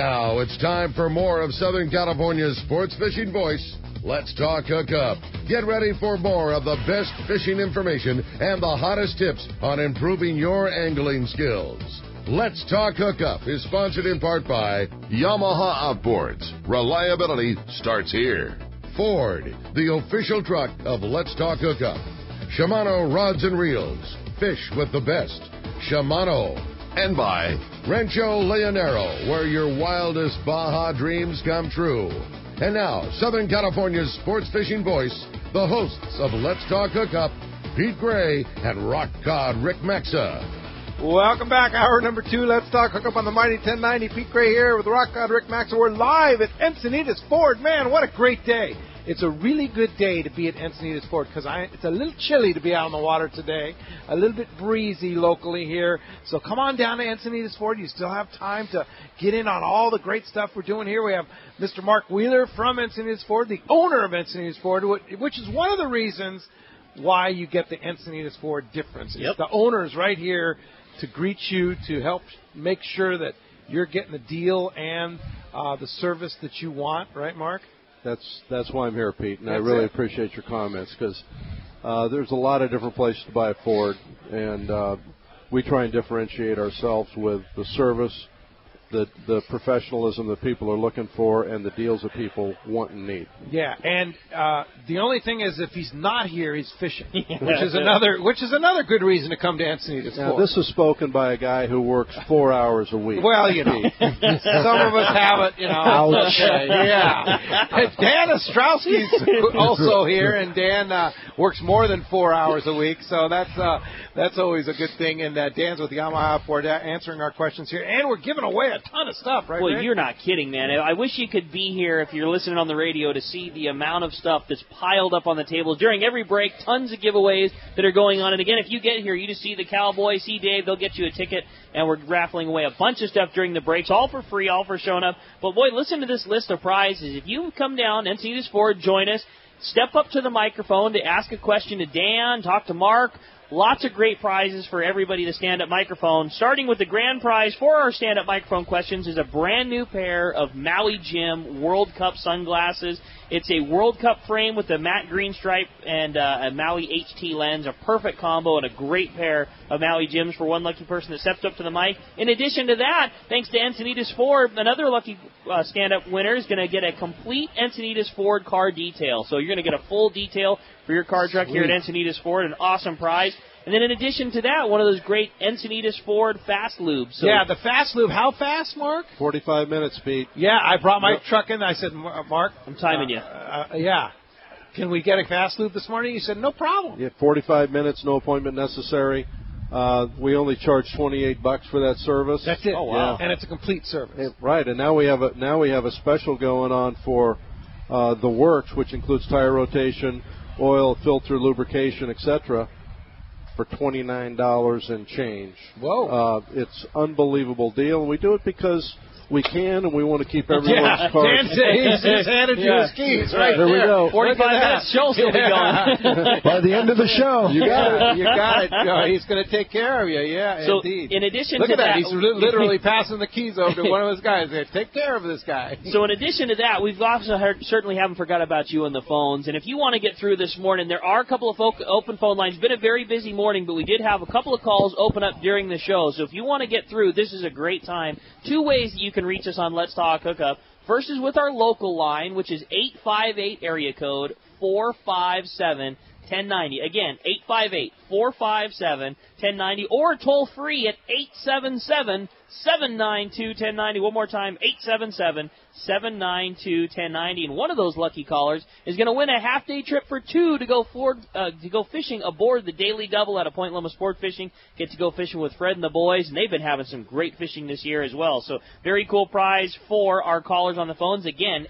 Now it's time for more of Southern California's sports fishing voice. Let's Talk Hookup. Get ready for more of the best fishing information and the hottest tips on improving your angling skills. Let's Talk Hookup is sponsored in part by Yamaha Outboards. Reliability starts here. Ford, the official truck of Let's Talk Hookup. Shimano Rods and Reels. Fish with the best. Shimano. And by Rancho Leonero, where your wildest Baja dreams come true. And now, Southern California's sports fishing voice, the hosts of Let's Talk Hookup, Pete Gray and Rock God Rick Maxa. Welcome back. Hour number 2, Let's Talk Hookup on the Mighty 1090. Pete Gray here with Rock God Rick Maxa. We're live at Encinitas Ford. Man, what a great day. It's a really good day to be at Encinitas Ford because it's a little chilly to be out on the water today, a little bit breezy locally here. So come on down to Encinitas Ford. You still have time to get in on all the great stuff we're doing here. We have Mr. Mark Wheeler from Encinitas Ford, the owner of Encinitas Ford, which is one of the reasons why you get the Encinitas Ford difference. Yep. It's the owner's right here to greet you, to help make sure that you're getting the deal and the service that you want. Right, Mark? That's why I'm here, Pete, and I really appreciate your comments because there's a lot of different places to buy a Ford, and we try and differentiate ourselves with the service, the professionalism that people are looking for, and the deals that people want and need. Yeah, and the only thing is if he's not here, he's fishing, which is another good reason to come to Encinitas Ford. Now, this is spoken by a guy who works 4 hours a week. Well, you know, some of us have it, you know. Ouch. Okay, yeah. Dan Ostrosky's also here, and Dan works more than 4 hours a week, so that's always a good thing. And Dan's with Yamaha Ford answering our questions here, and we're giving away a ton of stuff, right? Well, Rick? You're not kidding, man. I wish you could be here if you're listening on the radio to see the amount of stuff that's piled up on the table during every break. Tons of giveaways that are going on. And again, if you get here, you just see the Cowboy, see Dave, they'll get you a ticket, and we're raffling away a bunch of stuff during the breaks, all for free, all for showing up. But boy, listen to this list of prizes. If you come down, Encinitas Ford, join us, step up to the microphone to ask a question to Dan, talk to Mark. Lots of great prizes for everybody to stand-up microphone. Starting with the grand prize for our stand-up microphone questions is a brand-new pair of Maui Jim World Cup sunglasses. It's a World Cup frame with a matte green stripe and a Maui HT lens, a perfect combo and a great pair of Maui Jims for one lucky person that steps up to the mic. In addition to that, thanks to Encinitas Ford, another lucky stand-up winner is going to get a complete Encinitas Ford car detail. So you're going to get a full detail for your car truck here at Encinitas Ford, an awesome prize. And then in addition to that, one of those great Encinitas Ford fast lubes. So yeah, the fast lube. How fast, Mark? 45 minutes, Pete. Yeah, I brought my truck in. I said, Mark. I'm timing you. Yeah. Can we get a fast lube this morning? He said, no problem. Yeah, 45 minutes, no appointment necessary. We only charge $28 for that service. That's it. Oh, wow. And it's a complete service. Right, and now we have a special going on for the works, which includes tire rotation, oil, filter, lubrication, etc., for $29 and change. Whoa. It's unbelievable deal, and we do it because we can, and we want to keep everyone's car. He's handed you his keys right there. We go. 45 minutes, show'll still be going. By the end of the show. You got it. He's going to take care of you, yeah, so indeed. In addition Look to at that. He's literally passing the keys over to one of his guys. Take care of this guy. So in addition to that, we've also certainly haven't forgot about you on the phones. And if you want to get through this morning, there are a couple of open phone lines. It's been a very busy morning, but we did have a couple of calls open up during the show. So if you want to get through, this is a great time. 2 ways that you can reach us on Let's Talk Hookup. First is with our local line, which is 858 area code 457-1090. Again, 858-457-1090, or toll free at 877-792-1090. One more time, 877-792-1090. And one of those lucky callers is going to win a half-day trip for 2 to go fishing aboard the Daily Double out of Point Loma Sport Fishing. Get to go fishing with Fred and the boys, and they've been having some great fishing this year as well. So very cool prize for our callers on the phones. Again,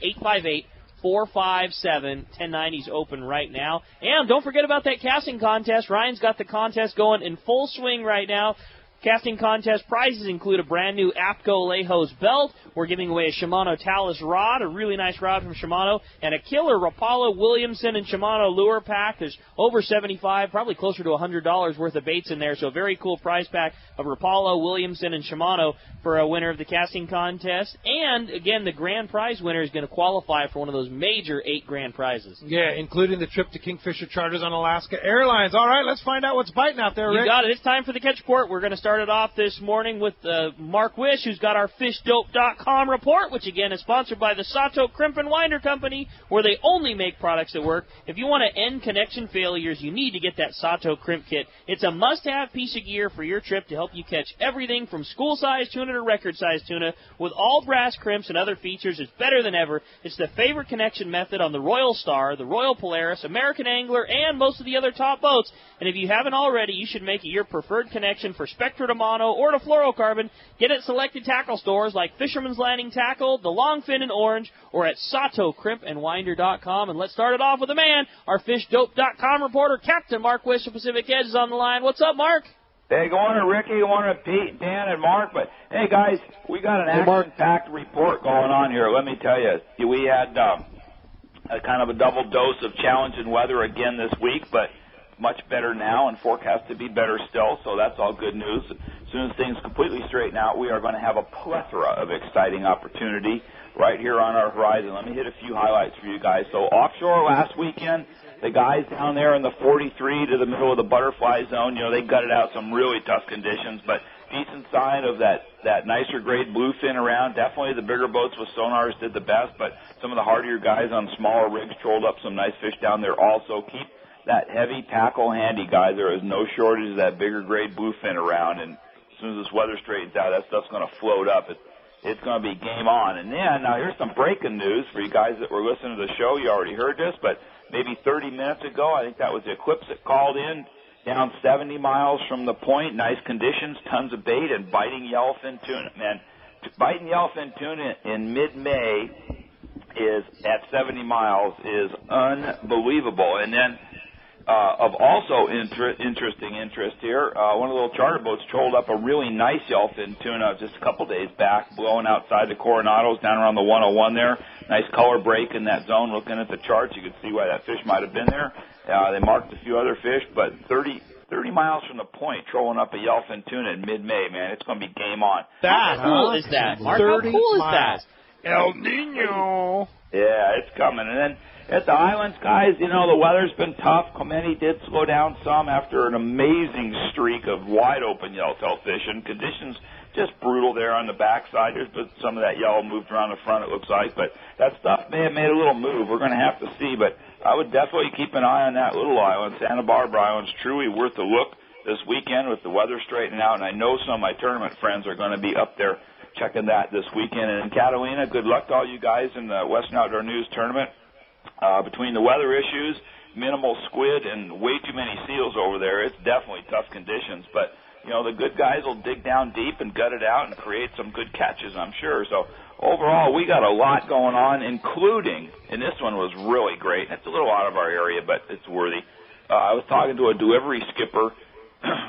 858-457-1090 is open right now. And don't forget about that casting contest. Ryan's got the contest going in full swing right now. Casting contest prizes include a brand new APCO Lejos belt. We're giving away a Shimano Talus rod, a really nice rod from Shimano, and a killer Rapala, Williamson, and Shimano lure pack. There's over $75, probably closer to $100 worth of baits in there, so a very cool prize pack of Rapala, Williamson, and Shimano for a winner of the casting contest. And, again, the grand prize winner is going to qualify for one of those major 8 grand prizes. Yeah, including the trip to Kingfisher Charters on Alaska Airlines. All right, let's find out what's biting out there, Rick. You got it. It's time for the Catch Report. We're going to start it off this morning with Mark Wish, who's got our FishDope.com report, which, again, is sponsored by the Sato Crimp and Winder Company, where they only make products that work. If you want to end connection failures, you need to get that Sato Crimp Kit. It's a must-have piece of gear for your trip to help you catch everything from school-size tuna to record-size tuna. With all brass crimps and other features, it's better than ever. It's the favorite connection method on the Royal Star, the Royal Polaris, American Angler, and most of the other top boats. And if you haven't already, you should make it your preferred connection for Spectra to Mono or to fluorocarbon. Get it at selected tackle stores like Fisherman's Landing Tackle, the Longfin in Orange, or at SatoCrimpandWinder.com. And let's start it off with a man. Our FishDope.com reporter, Captain Mark Wish of Pacific Edge, is on the line. What's up, Mark? Hey, good morning, Ricky. Good morning, Pete, Dan, and Mark. But, hey, guys, we got an action-packed report going on here. Let me tell you, we had a kind of a double dose of challenging weather again this week, but much better now and forecast to be better still, so that's all good news. As soon as things completely straighten out, we are going to have a plethora of exciting opportunity right here on our horizon. Let me hit a few highlights for you guys. So offshore last weekend, the guys down there in the 43 to the middle of the butterfly zone, they gutted out some really tough conditions, but decent sign of that nicer grade bluefin around. Definitely the bigger boats with sonars did the best, but some of the hardier guys on smaller rigs trolled up some nice fish down there also. Keep that heavy tackle handy, guys. There is no shortage of that bigger grade bluefin around, and as soon as this weather straightens out, that stuff's going to float up. It's going to be game on. And then, now here's some breaking news for you guys that were listening to the show. You already heard this, but maybe 30 minutes ago, I think that was the Eclipse that called in, down 70 miles from the point, nice conditions, tons of bait, and biting yellowfin tuna. Man, biting yellowfin tuna in mid-May is at 70 miles is unbelievable. And then of also interesting interest here, one of the little charter boats trolled up a really nice yellowfin tuna just a couple days back, blowing outside the Coronados down around the 101 there. Nice color break in that zone. Looking at the charts, you can see why that fish might have been there. They marked a few other fish, but 30 miles from the point, trolling up a yellowfin tuna in mid-May, man. It's going to be game on. How cool is that, Mark? How cool is that? El Nino. Yeah, it's coming. And then at the islands, guys, the weather's been tough. Clemente did slow down some after an amazing streak of wide-open yellowtail fishing. Conditions just brutal there on the backside. There's been some of that yellow moved around the front, it looks like. But that stuff may have made a little move. We're going to have to see. But I would definitely keep an eye on that little island. Santa Barbara Island's truly worth a look this weekend with the weather straightening out. And I know some of my tournament friends are going to be up there checking that this weekend. And in Catalina, good luck to all you guys in the Western Outdoor News Tournament. Between the weather issues, minimal squid, and way too many seals over there, it's definitely tough conditions. But, the good guys will dig down deep and gut it out and create some good catches, I'm sure. So, overall, we got a lot going on, including, and this one was really great. It's a little out of our area, but it's worthy. I was talking to a delivery skipper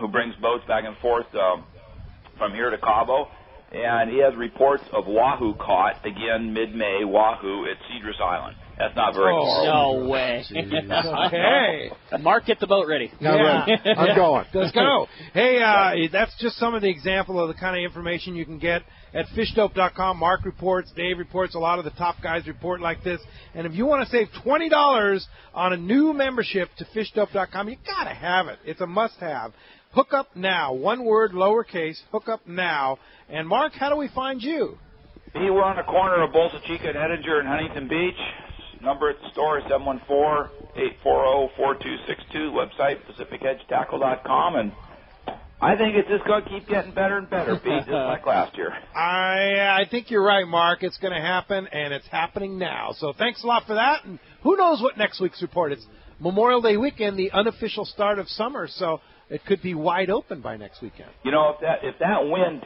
who brings boats back and forth from here to Cabo, and he has reports of wahoo caught, again, mid-May, wahoo at Cedros Island. That's not very far. No way. Okay. Mark, get the boat ready. Yeah. I'm going. Let's go. Hey, that's just some of the example of the kind of information you can get at fishdope.com. Mark reports, Dave reports, a lot of the top guys report like this. And if you want to save $20 on a new membership to fishdope.com, you got to have it. It's a must-have. Hook up now. One word, lowercase, hook up now. And, Mark, how do we find you? We're on the corner of Bolsa Chica and Edinger and Huntington Beach. Number at the store is 714-840-4262. Website, PacificEdgeTackle.com. And I think it's just going to keep getting better and better, Pete, just like last year. I think you're right, Mark. It's going to happen, and it's happening now. So thanks a lot for that. And who knows what next week's report is. Memorial Day weekend, the unofficial start of summer, so it could be wide open by next weekend. If that wind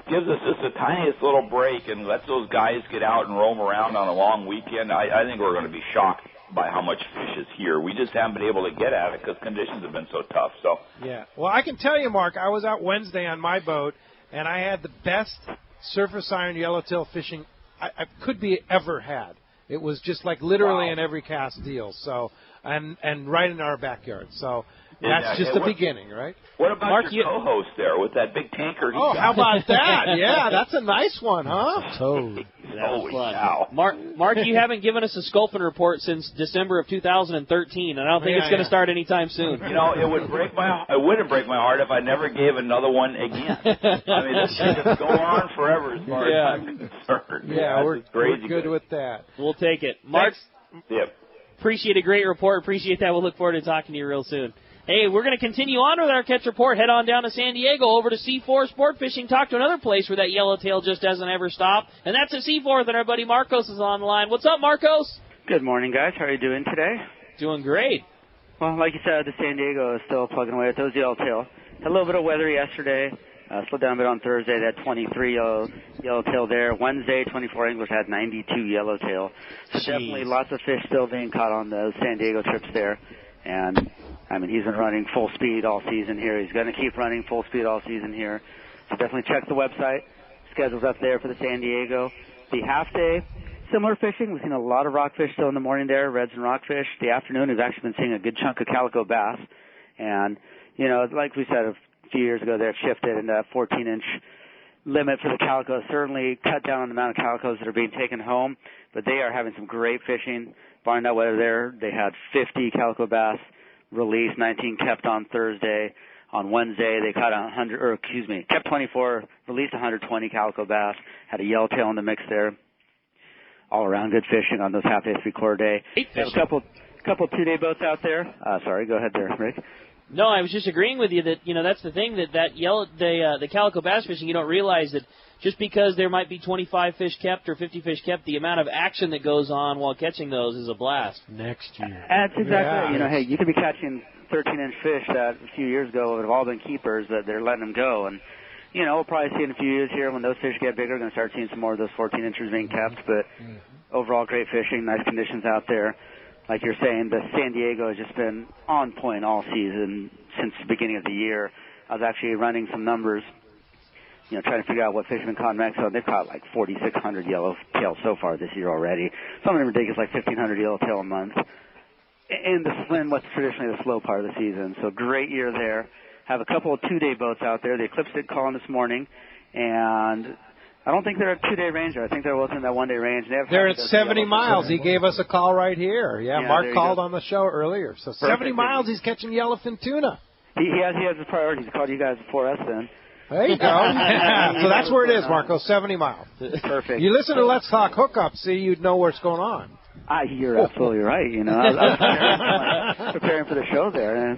gives us just the tiniest little break and lets those guys get out and roam around on a long weekend, I think we're going to be shocked by how much fish is here. We just haven't been able to get at it because conditions have been so tough. So yeah. Well, I can tell you, Mark, I was out Wednesday on my boat, and I had the best surface iron yellowtail fishing I could be ever had. It was just like literally in every cast deal. So and right in our backyard. So that's just the beginning, right? What about Mark, your co-host there with that big tanker? How about that? Yeah, that's a nice one, huh? Totally. Mark, you haven't given us a Sculpin report since December of 2013, and I don't think it's going to start anytime soon. You know, it wouldn't break my heart if I never gave another one again. I mean, this thing could go on forever as far as I'm concerned. Yeah, we're good with that. We'll take it. Mark, appreciate a great report. Appreciate that. We'll look forward to talking to you real soon. Hey, we're going to continue on with our catch report. Head on down to San Diego, over to C4 Sport Fishing. Talk to another place where that yellowtail just doesn't ever stop. And that's at C4, and our buddy Marcos is on the line. What's up, Marcos? Good morning, guys. How are you doing today? Doing great. Well, like you said, the San Diego is still plugging away at those yellowtail. Had a little bit of weather yesterday. Slowed down a bit on Thursday. They had 23 yellowtail there. Wednesday, 24 anglers had 92 yellowtail. So definitely lots of fish still being caught on those San Diego trips there. And I mean, he's been running full speed all season here. He's going to keep running full speed all season here. So definitely check the website. Schedule's up there for the San Diego. The half day, similar fishing. We've seen a lot of rockfish still in the morning there, reds and rockfish. The afternoon, we've actually been seeing a good chunk of calico bass. And, you know, like we said a few years ago, they've shifted, and that 14-inch limit for the calico certainly cut down on the amount of calicos that are being taken home. But they are having some great fishing. Barring that weather there, they had 50 calico bass released, 19 kept on Thursday. On Wednesday, they caught kept 24, released 120 calico bass, had a yellowtail in the mix there. All around good fishing on those half-day, three-quarter day. They have a couple two-day boats out there. Sorry, go ahead there, Rick. No, I was just agreeing with you that, you know, that's the thing, the calico bass fishing, you don't realize that just because there might be 25 fish kept or 50 fish kept, the amount of action that goes on while catching those is a blast. Next year. That's exactly it. You know, hey, you could be catching 13-inch fish that a few years ago would have all been keepers, that they're letting them go. And, you know, we'll probably see in a few years here when those fish get bigger, we're going to start seeing some more of those 14-inchers being kept. But overall, great fishing, nice conditions out there. Like you're saying, the San Diego has just been on point all season since the beginning of the year. I was actually running some numbers, you know, trying to figure out what fish have been caught in Mexico. They've caught like 4,600 yellowtail so far this year already. Some of them ridiculous, like 1,500 yellowtail a month. In what's traditionally the slow part of the season. So great year there. Have a couple of two-day boats out there. The Eclipse did call in this morning, and I don't think they're a two-day range. I think they're within that one-day range. They're at 70 miles. He gave us a call right here. Yeah, Mark called on the show earlier. So 70 miles, he's catching yellowfin tuna. He has his priorities. He called you guys before us then. There you go. So that's where it is, Marco, 70 miles. Perfect. You listen to Let's Talk Hookup, see, you'd know what's going on. You're absolutely right. You know, I was preparing for the show there.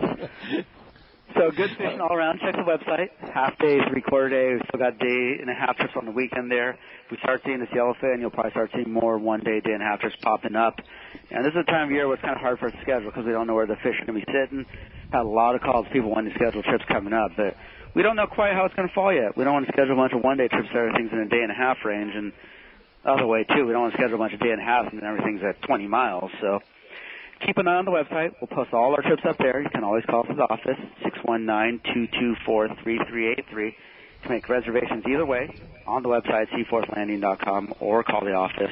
So good fishing all around. Check the website. Half day, three-quarter day. We've still got day and a half trips on the weekend there. If we start seeing this yellowfin, you'll probably start seeing more one-day, day and a half trips popping up. And this is a time of year where it's kind of hard for us to schedule because we don't know where the fish are going to be sitting. Had a lot of calls, people wanting to schedule trips coming up, but we don't know quite how it's going to fall yet. We don't want to schedule a bunch of one-day trips so everything's in a day and a half range, and the other way, too. We don't want to schedule a bunch of day and a half and everything's at 20 miles. So keep an eye on the website. We'll post all our trips up there. You can always call us at the office, 619-224-3383, to make reservations either way on the website, seaforthlanding.com, or call the office.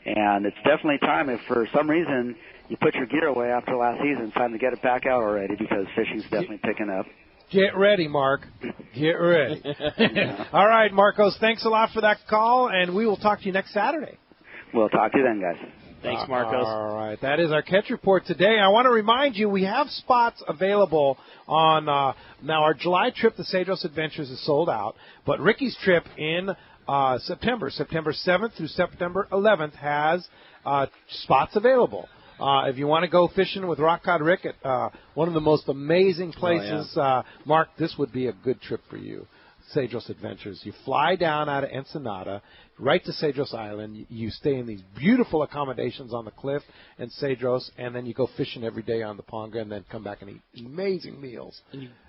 And it's definitely time if for some reason you put your gear away after last season, it's time to get it back out already because fishing's definitely picking up. Get ready, Mark. Get ready. All right, Marcos, thanks a lot for that call, and we will talk to you next Saturday. We'll talk to you then, guys. Thanks, Marcos. All right, that is our catch report today. I want to remind you we have spots available on now our July trip, the Cedros Adventures, is sold out, but Ricky's trip in September 7th through September 11th has spots available. If you want to go fishing with Rock Cod Rick at one of the most amazing places, Mark, this would be a good trip for you. Cedros Adventures. You fly down out of Ensenada, right to Cedros Island. You stay in these beautiful accommodations on the cliff in Cedros, and then you go fishing every day on the Ponga and then come back and eat amazing meals.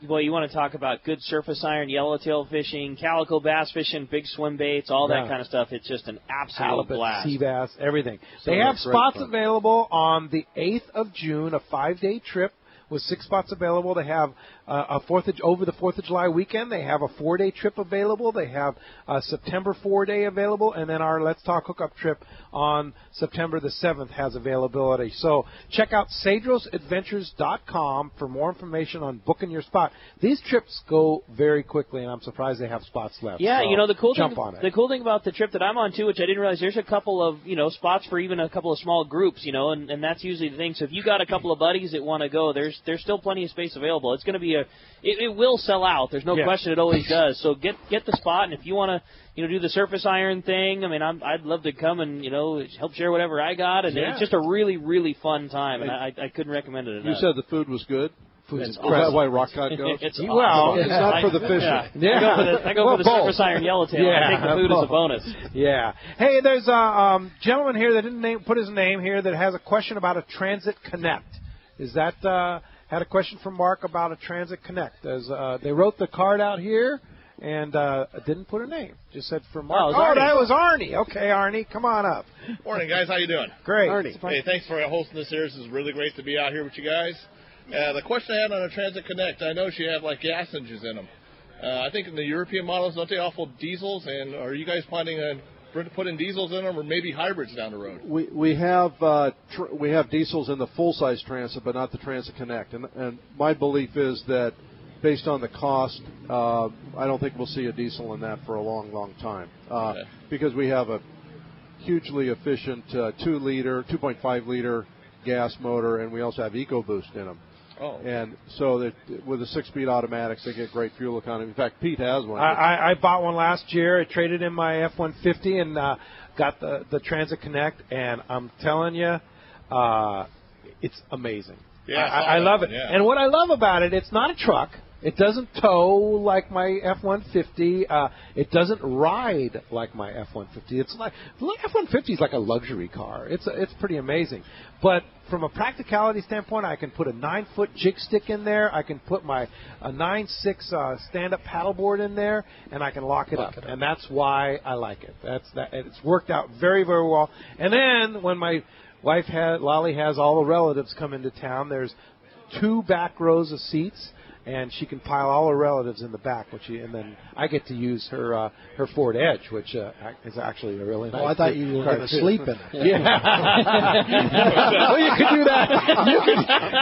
Well, you want to talk about good surface iron, yellowtail fishing, calico bass fishing, big swim baits, all that kind of stuff. It's just an absolute halibut, blast. Sea bass, everything. They have spots available on the 8th of June, a 5-day trip with 6 spots available. They have over the 4th of July weekend. They have a 4-day trip available. They have a September 4-day available, and then our Let's Talk Hookup trip on September the 7th has availability. So check out CedrosAdventures.com for more information on booking your spot. These trips go very quickly, and I'm surprised they have spots left. Yeah, so the cool thing about the trip that I'm on too, which I didn't realize, there's a couple of spots for even a couple of small groups, and that's usually the thing. So if you got a couple of buddies that want to go, there's still plenty of space available. It's going to be it will sell out. There's no question, it always does. So get the spot, and if you want to do the surface iron thing, I mean, I'd love to come and help share whatever I got, and it's just a really, really fun time, and I couldn't recommend it enough. You said the food was good. Is that why Rock Cod goes? It's not for the fishing. I go for the surface iron yellowtail. I take the food as a bonus. Yeah. Hey, there's a gentleman here that didn't put his name here that has a question about a Transit Connect. Is that had a question from Mark about a Transit Connect? They wrote the card out here and didn't put a name. Just said for Mark. Oh, that was Arnie. Okay, Arnie, come on up. Morning, guys. How you doing? Great. Arnie. Hey, thanks for hosting this here. This is really great to be out here with you guys. The question I had on a Transit Connect, I noticed you have like gas engines in them. I think in the European models, don't they offer diesels? And are you guys planning on putting diesels in them, or maybe hybrids down the road? We have diesels in the full size Transit, but not the Transit Connect. And my belief is that based on the cost, I don't think we'll see a diesel in that for a long, long time, because we have a hugely efficient 2.5 liter gas motor, and we also have EcoBoost in them. Oh. And so that with the 6-speed automatics, they get great fuel economy. In fact, Pete has one. I bought one last year. I traded in my F-150 and got the Transit Connect, and I'm telling you, it's amazing. Yeah, I love it. Yeah. And what I love about it, it's not a truck. It doesn't tow like my F-150. It doesn't ride like my F-150. It's like the F-150 is like a luxury car. It's pretty amazing. But from a practicality standpoint, I can put a 9-foot jig stick in there. I can put a 9.6 stand-up paddleboard in there, and I can lock it up. And that's why I like it. It's worked out very, very well. And then when my wife Lolly has all the relatives come into town, there's 2 back rows of seats, and she can pile all her relatives in the back, and then I get to use her Ford Edge, which is actually a really nice. Oh, I thought you were going to sleep in it. Yeah. Well, you could do that.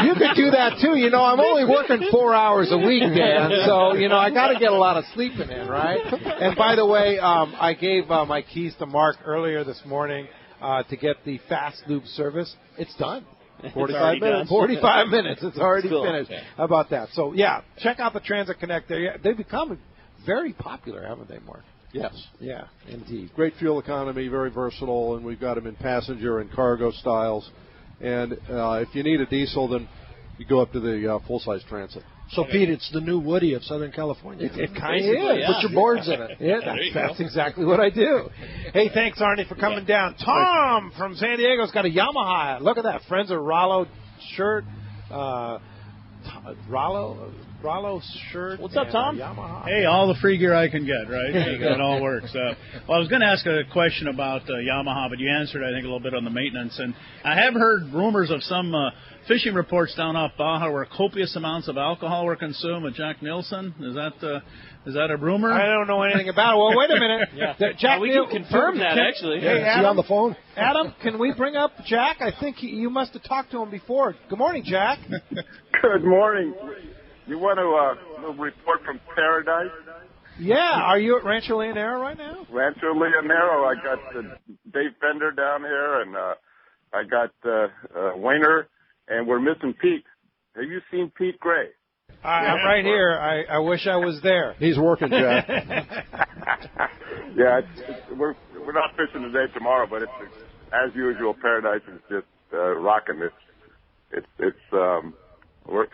You could do that too. I'm only working 4 hours a week, Dan, so I got to get a lot of sleeping in, right? And by the way, I gave my keys to Mark earlier this morning to get the fast lube service. It's done. 45 minutes. 45 minutes. It's already cool. finished. Okay. How about that? So, yeah, check out the Transit Connect there. They've become very popular, haven't they, Mark? Yes. Yeah, indeed. Great fuel economy, very versatile, and we've got them in passenger and cargo styles. And if you need a diesel, then you go up to the full-size Transit. So, Pete, it's the new Woody of Southern California. It kind of is. Put your boards in it. Yeah, that's exactly what I do. Hey, thanks, Arnie, for coming down. Tom from San Diego's got a Yamaha. Look at that. Friends of Rollo shirt. Rollo shirt. What's up, Tom? Yamaha. Hey, all the free gear I can get, right? It all works. Well, I was going to ask a question about Yamaha, but you answered, I think, a little bit on the maintenance. And I have heard rumors of some fishing reports down off Baja where copious amounts of alcohol were consumed with Jack Nielsen. Is that a rumor? I don't know anything about it. Well, wait a minute. Jack, we can confirm that, actually. Hey, Adam, is he on the phone? Adam, can we bring up Jack? I think you must have talked to him before. Good morning, Jack. Good morning. You want to report from Paradise? Yeah. Are you at Rancho Leonero right now? Rancho Leonero. I got Dave Bender down here, and I got Wayner, and we're missing Pete. Have you seen Pete Gray? I'm right here. I wish I was there. He's working, Jack. Yeah, we're not fishing today, tomorrow, but it's as usual. Paradise is just rocking. We're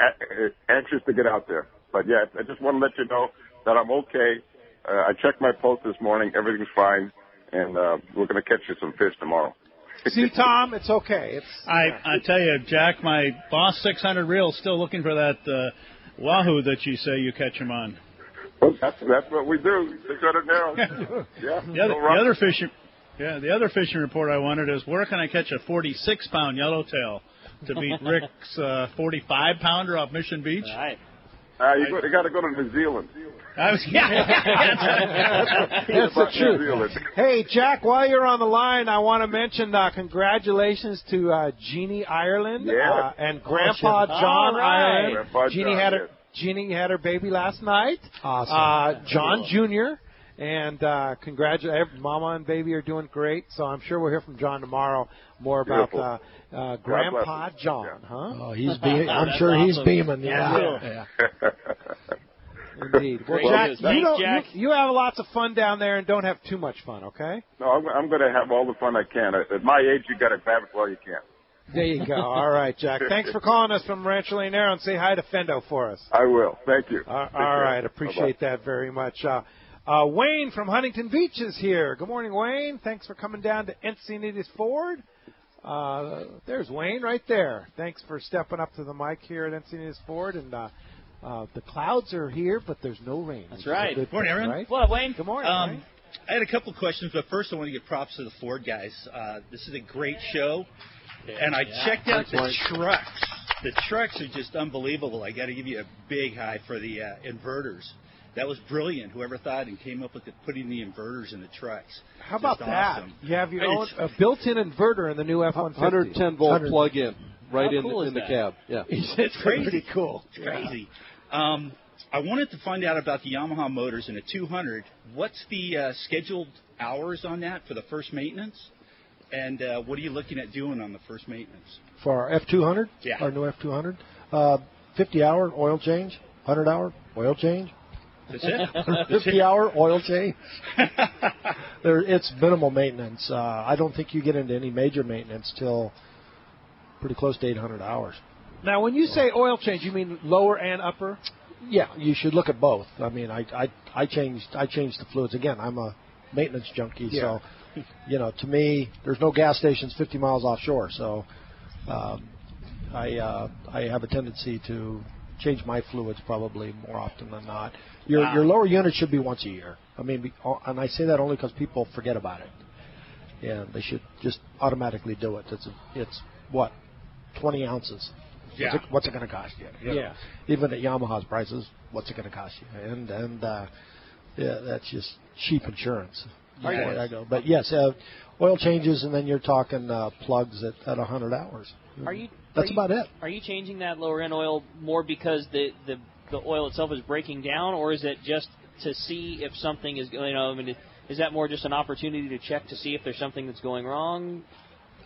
anxious to get out there. But yeah, I just want to let you know that I'm okay. I checked my post this morning. Everything's fine, and we're going to catch you some fish tomorrow. See, Tom, it's okay. I tell you, Jack, my Boss 600 reel is still looking for that wahoo that you say you catch them on. Well, that's what we do. 600 narrows. Yeah. The other fishing report I wanted is where can I catch a 46-pound yellowtail to beat Rick's 45-pounder off Mission Beach? All right. You got to go to New Zealand. That's the truth. Hey, Jack, while you're on the line, I want to mention congratulations to Jeannie Ireland and Grandpa John Ireland. Grandpa Jeannie had her baby last night. Awesome. John Jr. And congratulations. Mama and baby are doing great. So I'm sure we'll hear from John tomorrow more about Grandpa John. Yeah. Huh? Oh, he's beaming. I'm sure he's beaming. Yeah. Indeed. Well, Jack, you have lots of fun down there and don't have too much fun, okay? No, I'm going to have all the fun I can. At my age, you got to grab it while you can. There you go. All right, Jack. Thanks for calling us from Rancho Leonero, and say hi to Fendo for us. I will. Thank you. All right. Appreciate that very much. Wayne from Huntington Beach is here. Good morning, Wayne. Thanks for coming down to Encinitas Ford. There's Wayne right there. Thanks for stepping up to the mic here at Encinitas Ford. And the clouds are here, but there's no rain. That's right. Good morning, everyone. Right? What up, Wayne? Good morning. Wayne. I had a couple of questions, but first I want to give props to the Ford guys. This is a great show. And I checked out the trucks. The trucks are just unbelievable. I got to give you a big high for the inverters. That was brilliant. Whoever thought and came up with putting the inverters in the trucks. How about just that? Awesome. You have your own a built-in inverter in the new F-150. 110-volt plug-in right in the cab. Yeah, it's crazy cool. It's crazy. I wanted to find out about the Yamaha motors in a 200. What's the scheduled hours on that for the first maintenance? And what are you looking at doing on the first maintenance? For our F200? Yeah. Our new F200? 50-hour oil change, 100-hour oil change. That's it? 50-hour oil change. It's minimal maintenance. I don't think you get into any major maintenance till pretty close to 800 hours. Now, when you say oil change, you mean lower and upper? Yeah, you should look at both. I mean, I changed the fluids. Again, I'm a maintenance junkie, so to me, there's no gas stations 50 miles offshore, so I have a tendency to change my fluids probably more often than not. Your lower unit should be once a year. I mean, and I say that only because people forget about it, and they should just automatically do it. It's what, 20 ounces. Yeah. What's it going to cost you? Yeah. Even at Yamaha's prices, what's it going to cost you? And that's just cheap insurance. I go. But yes, oil changes, and then you're talking plugs at 100 hours. That's about it. Are you changing that lower end oil more because the oil itself is breaking down, or is it just to see if something is is that more just an opportunity to check to see if there's something that's going wrong?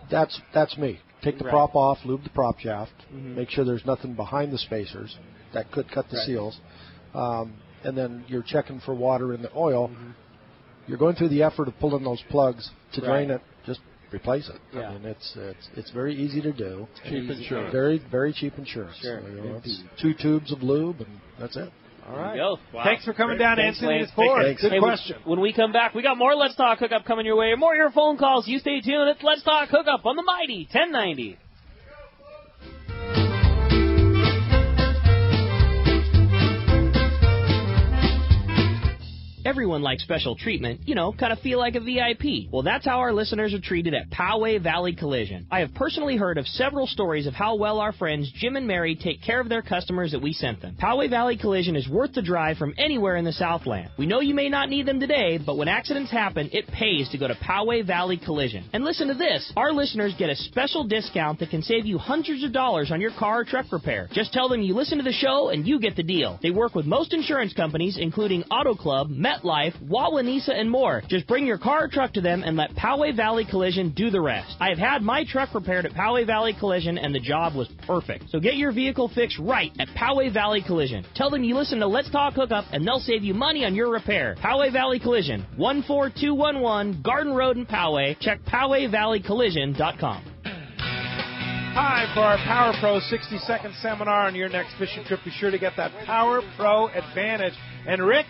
That's me. Take the prop off, lube the prop shaft, make sure there's nothing behind the spacers that could cut the seals, and then you're checking for water in the oil. You're going through the effort of pulling those plugs to drain it. Just replace it. Yeah. I mean, it's very easy to do. Cheap insurance. Very, very cheap insurance. Sure. So, it's 2 tubes of lube, and that's it. All right. Wow. Thanks for coming down to Thanks, Encinitas Ford. Thanks. Good question. When we come back, we got more Let's Talk Hookup coming your way. More of your phone calls. You stay tuned. It's Let's Talk Hookup on the Mighty 1090. Everyone likes special treatment, kind of feel like a VIP. Well, that's how our listeners are treated at Poway Valley Collision. I have personally heard of several stories of how well our friends Jim and Mary take care of their customers that we sent them. Poway Valley Collision is worth the drive from anywhere in the Southland. We know you may not need them today, but when accidents happen, it pays to go to Poway Valley Collision. And listen to this. Our listeners get a special discount that can save you hundreds of dollars on your car or truck repair. Just tell them you listen to the show and you get the deal. They work with most insurance companies, including Auto Club, MetLife, Wawanesa, and more. Just bring your car or truck to them and let Poway Valley Collision do the rest. I have had my truck repaired at Poway Valley Collision, and the job was perfect. So get your vehicle fixed right at Poway Valley Collision. Tell them you listen to Let's Talk Hookup, and they'll save you money on your repair. Poway Valley Collision, 14211 Garden Road in Poway. Check PowayValleyCollision.com. Time for our Power Pro 60-second seminar on your next fishing trip. Be sure to get that Power Pro Advantage. And Rick,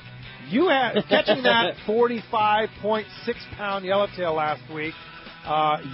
You had catching that 45.6-pound yellowtail last week.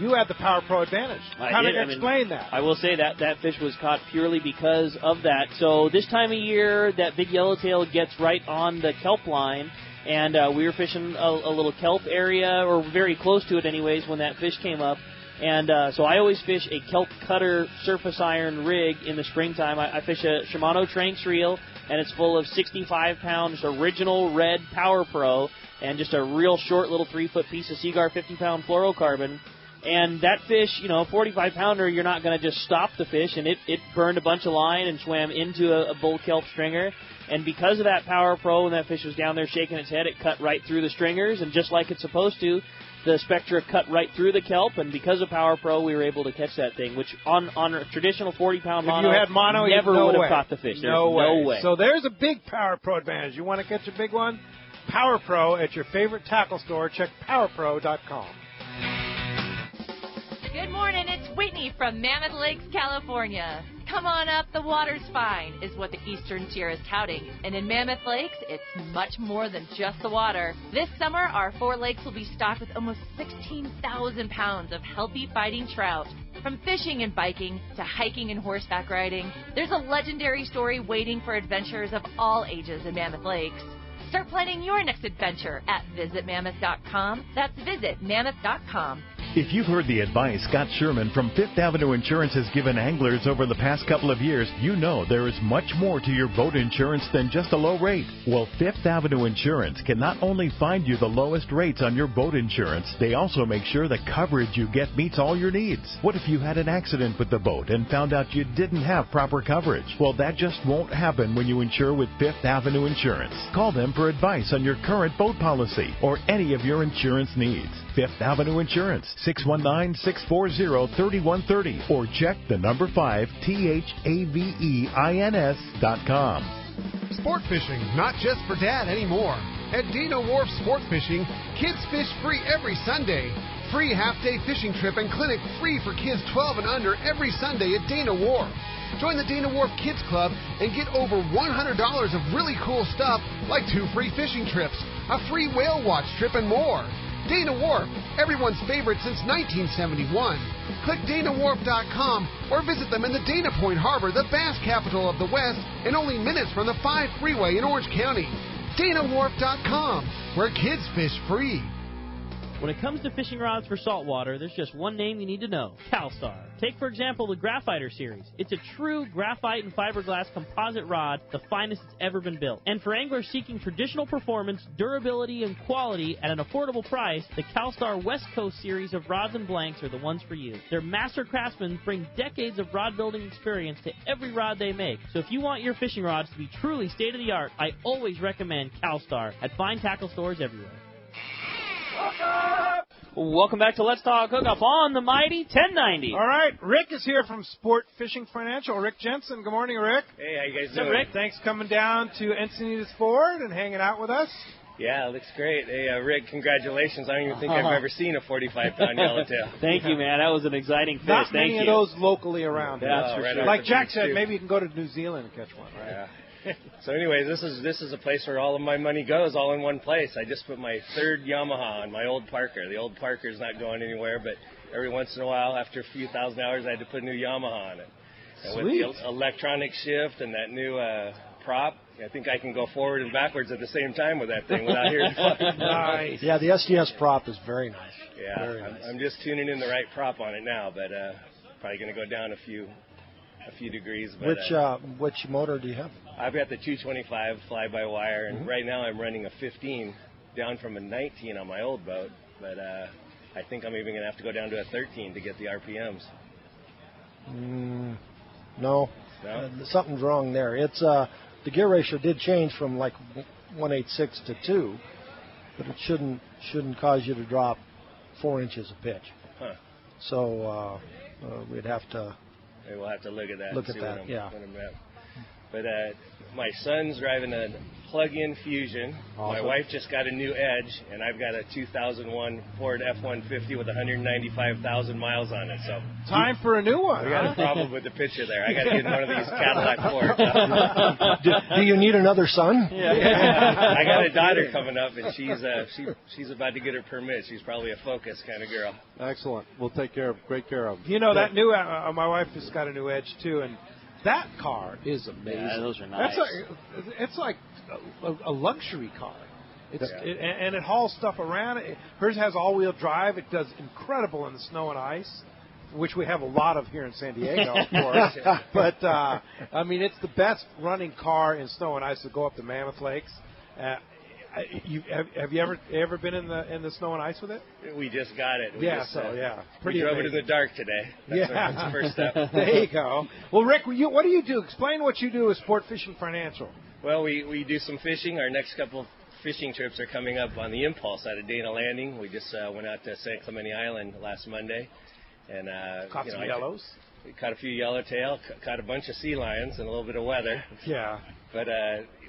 You had the Power Pro advantage. Kind of explain that. I will say that fish was caught purely because of that. So this time of year, that big yellowtail gets right on the kelp line, and we were fishing a little kelp area, or very close to it anyways, when that fish came up. And so I always fish a kelp cutter surface iron rig in the springtime. I fish a Shimano Tranx reel, and it's full of 65-pound just original red Power Pro, and just a real short little 3-foot piece of Seaguar 50-pound fluorocarbon. And that fish, 45-pounder, you're not going to just stop the fish, and it burned a bunch of line and swam into a bull kelp stringer. And because of that Power Pro, when that fish was down there shaking its head, it cut right through the stringers, and just like it's supposed to, the Spectra cut right through the kelp, and because of Power Pro, we were able to catch that thing, which on a traditional 40-pound mono, if you had mono, never would have caught the fish. No way. So there's a big Power Pro advantage. You want to catch a big one? Power Pro at your favorite tackle store. Check powerpro.com. Good morning, it's Whitney from Mammoth Lakes, California. Come on up, the water's fine, is what the Eastern Tier is touting. And in Mammoth Lakes, it's much more than just the water. This summer, our 4 lakes will be stocked with almost 16,000 pounds of healthy fighting trout. From fishing and biking to hiking and horseback riding, there's a legendary story waiting for adventurers of all ages in Mammoth Lakes. Start planning your next adventure at visitmammoth.com. That's visitmammoth.com. If you've heard the advice Scott Sherman from Fifth Avenue Insurance has given anglers over the past couple of years, you know there is much more to your boat insurance than just a low rate. Well, Fifth Avenue Insurance can not only find you the lowest rates on your boat insurance, they also make sure the coverage you get meets all your needs. What if you had an accident with the boat and found out you didn't have proper coverage? Well, that just won't happen when you insure with Fifth Avenue Insurance. Call them for advice on your current boat policy or any of your insurance needs. Fifth Avenue Insurance, 619-640-3130, or check the number 5 THAVEINS.com. Sport fishing, not just for dad anymore. At Dana Wharf Sport Fishing, kids fish free every Sunday. Free half-day fishing trip and clinic free for kids 12 and under every Sunday at Dana Wharf. Join the Dana Wharf Kids Club and get over $100 of really cool stuff like 2 free fishing trips, a free whale watch trip, and more. Dana Wharf, everyone's favorite since 1971. Click DanaWharf.com or visit them in the Dana Point Harbor, the bass capital of the West, and only minutes from the 5 freeway in Orange County. DanaWharf.com, where kids fish free. When it comes to fishing rods for saltwater, there's just one name you need to know: CalStar. Take, for example, the Graphiter series. It's a true graphite and fiberglass composite rod, the finest it's ever been built. And for anglers seeking traditional performance, durability, and quality at an affordable price, the CalStar West Coast series of rods and blanks are the ones for you. Their master craftsmen bring decades of rod building experience to every rod they make. So if you want your fishing rods to be truly state-of-the-art, I always recommend CalStar at fine tackle stores everywhere. Welcome back to Let's Talk Hookup on the Mighty 1090. All right, Rick is here from Sport Fishing Financial. Rick Jensen. Good morning, Rick. Hey, how you guys doing? Rick, thanks for coming down to Encinitas Ford and hanging out with us. Yeah, it looks great. Hey, Rick, congratulations. I don't even think I've ever seen a 45-pound yellowtail. Thank you, man. That was an exciting fish. Not Thank many you. of those locally around. That's for sure. Like Jack said, maybe you can go to New Zealand and catch one, right? Yeah. So anyways, this is a place where all of my money goes, all in one place. I just put my 3rd Yamaha on my old Parker. The old Parker's not going anywhere, but every once in a while, after a few thousand hours, I had to put a new Yamaha on it. And with the electronic shift and that new prop, I think I can go forward and backwards at the same time with that thing without hearing fun. Nice. Yeah, the SDS prop is very nice. Yeah, very nice. I'm just tuning in the right prop on it now, but probably going to go down a few degrees. But, which motor do you have? I've got the 225 fly-by-wire, and right now I'm running a 15 down from a 19 on my old boat, but I think I'm even going to have to go down to a 13 to get the RPMs. No. Something's wrong there. It's the gear ratio did change from like 1/86 to 2, but it shouldn't cause you to drop 4 inches of pitch. Huh. So we'd have to. Maybe we'll have to look at that. Look and at see that. what I'm at. But My son's driving a plug-in Fusion. Awesome. My wife just got a new Edge, and I've got a 2001 Ford F-150 with 195,000 miles on it. So time for a new one. I got a problem with the picture there. I got to get one of these Cadillac Fords. Do you need another son? Yeah. I got a daughter coming up, and she's about to get her permit. She's probably a Focus kind of girl. Excellent. We'll take great care of them. You know, that new, my wife has got a new Edge, too, and that car is amazing. Yeah, those are nice. It's like a luxury car. And it hauls stuff around. Hers has all-wheel drive. It does incredible in the snow and ice, which we have a lot of here in San Diego, of course. But, I mean, it's the best running car in snow and ice to go up the Mammoth Lakes. Have you ever been in the snow and ice with it? We just got it. We drove it in the dark today. That's the first step. There you go. Well, Rick, what do you do? Explain what you do with Sport Fishing Financial. Well, we do some fishing. Our next couple of fishing trips are coming up on the Impulse out of Dana Landing. We just went out to San Clemente Island last Monday, and caught some yellows. We caught a few yellowtail, caught a bunch of sea lions, and a little bit of weather. Yeah. But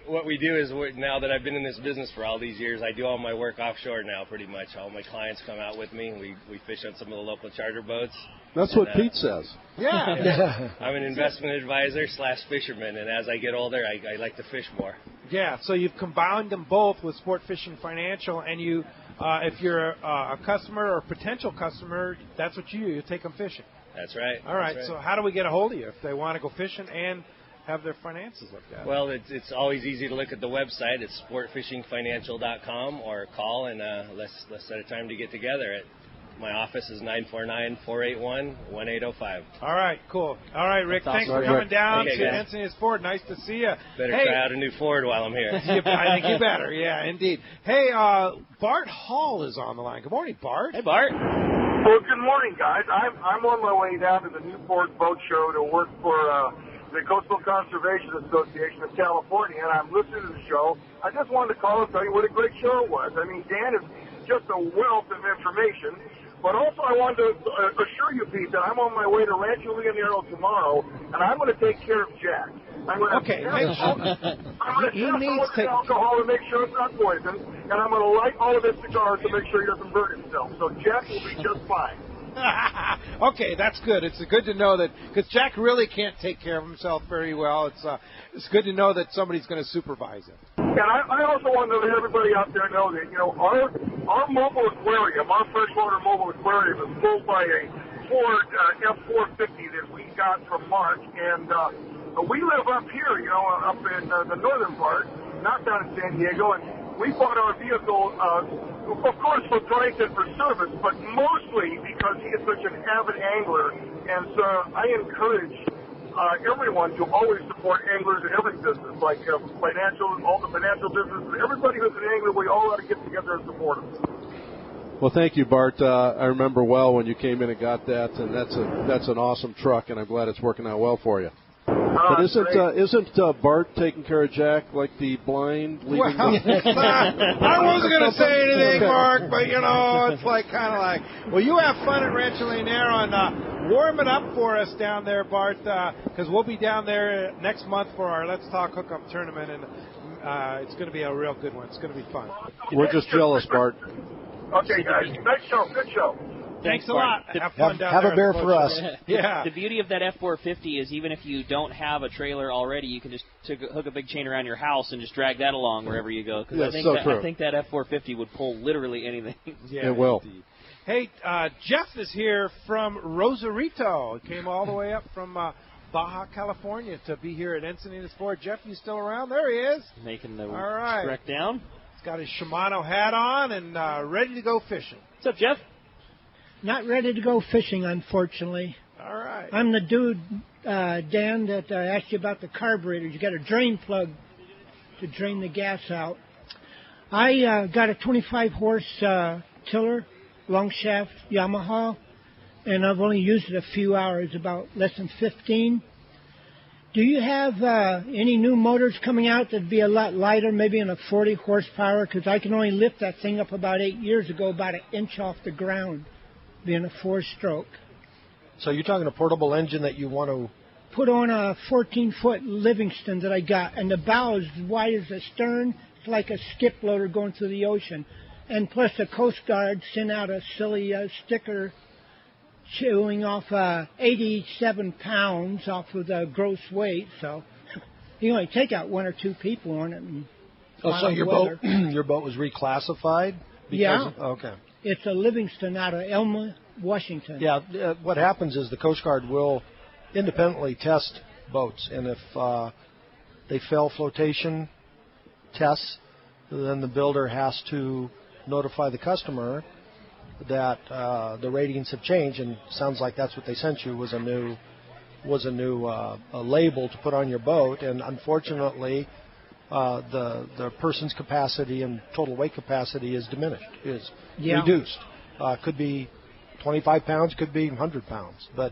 what we do is, now that I've been in this business for all these years, I do all my work offshore now, pretty much. All my clients come out with me. We fish on some of the local charter boats. That's what Pete says. Yeah. I'm an investment advisor / fisherman, and as I get older, I like to fish more. Yeah, so you've combined them both with Sport Fishing Financial, and you, if you're a customer or a potential customer, that's what you do. You take them fishing. That's right. All right, so how do we get a hold of you if they want to go fishing and have their finances looked at? Well, it's always easy to look at the website. It's sportfishingfinancial.com, or call and let's set a time to get together. My office is 949-481-1805. All right, cool. All right, Rick, That's thanks awesome. for coming down to guys. Encinitas Ford. Nice to see you. Better try out a new Ford while I'm here. I think you better. Yeah, indeed. Hey, Bart Hall is on the line. Good morning, Bart. Hey, Bart. Well, good morning, guys. I'm on my way down to the Newport Boat Show to work for the Coastal Conservation Association of California, and I'm listening to the show. I just wanted to call and tell you what a great show it was. I mean, Dan is just a wealth of information. But also I wanted to assure you, Pete, that I'm on my way to Rancho Leonero tomorrow, and I'm going to take care of Jack. I'm going to test alcohol to make sure it's not poison, and I'm going to light all of his cigars to make sure he doesn't burn himself. So Jack will be just fine. Okay, that's good. It's good to know that, because Jack really can't take care of himself very well. It's good to know that somebody's going to supervise him. And I also want to let everybody out there know that, our mobile aquarium, our freshwater mobile aquarium is pulled by a Ford F-450 that we got from Mark. And we live up here, up in the northern part, not down in San Diego. And we bought our vehicle, of course, for price and for service, but mostly because he is such an avid angler. And so I encourage everyone to always support anglers in every business, like all the financial businesses. Everybody who's an angler, we all ought to get together and support them. Well, thank you, Bart. I remember well when you came in and got that, and that's an awesome truck, and I'm glad it's working out well for you. But isn't Bart taking care of Jack like the blind? I wasn't going to say anything, Mark, but it's well, you have fun at Rancho Leonero, and warm it up for us down there, Bart, because we'll be down there next month for our Let's Talk Hookup tournament, and it's going to be a real good one. It's going to be fun. We're just jealous, Bart. Okay, guys. Nice show. Good show. Thanks a lot. Have fun down there. Have a beer for us. Yeah. The beauty of that F450 is even if you don't have a trailer already, you can just hook a big chain around your house and just drag that along wherever you go. Because I think that F450 would pull literally anything. Yeah, it will. Indeed. Hey, Jeff is here from Rosarito. He came all the way up from Baja California to be here at Encinitas Ford. Jeff, you still around? There he is. Making the trek down. He's got his Shimano hat on and ready to go fishing. What's up, Jeff? Not ready to go fishing, unfortunately. All right. I'm the dude, Dan, that asked you about the carburetors. You got a drain plug to drain the gas out. I got a 25-horse tiller, long shaft Yamaha, and I've only used it a few hours, about less than 15. Do you have any new motors coming out that'd be a lot lighter, maybe in a 40 horsepower? Because I can only lift that thing up about 8 years ago, about an inch off the ground, being a 4-stroke. So you're talking a portable engine that you want to put on a 14-foot Livingston that I got, and the bow is as wide as the stern. It's like a skip loader going through the ocean. And plus the Coast Guard sent out a silly sticker showing off 87 pounds off of the gross weight. So you only take out 1 or 2 people on it. And so your boat was reclassified? Yeah. Okay. It's a Livingston out of Elma, Washington. Yeah. What happens is the Coast Guard will independently test boats, and if they fail flotation tests, then the builder has to notify the customer that the ratings have changed, and sounds like that's what they sent you was a new a label to put on your boat, and unfortunately the person's capacity and total weight capacity is diminished, reduced. Could be 25 pounds, could be 100 pounds, but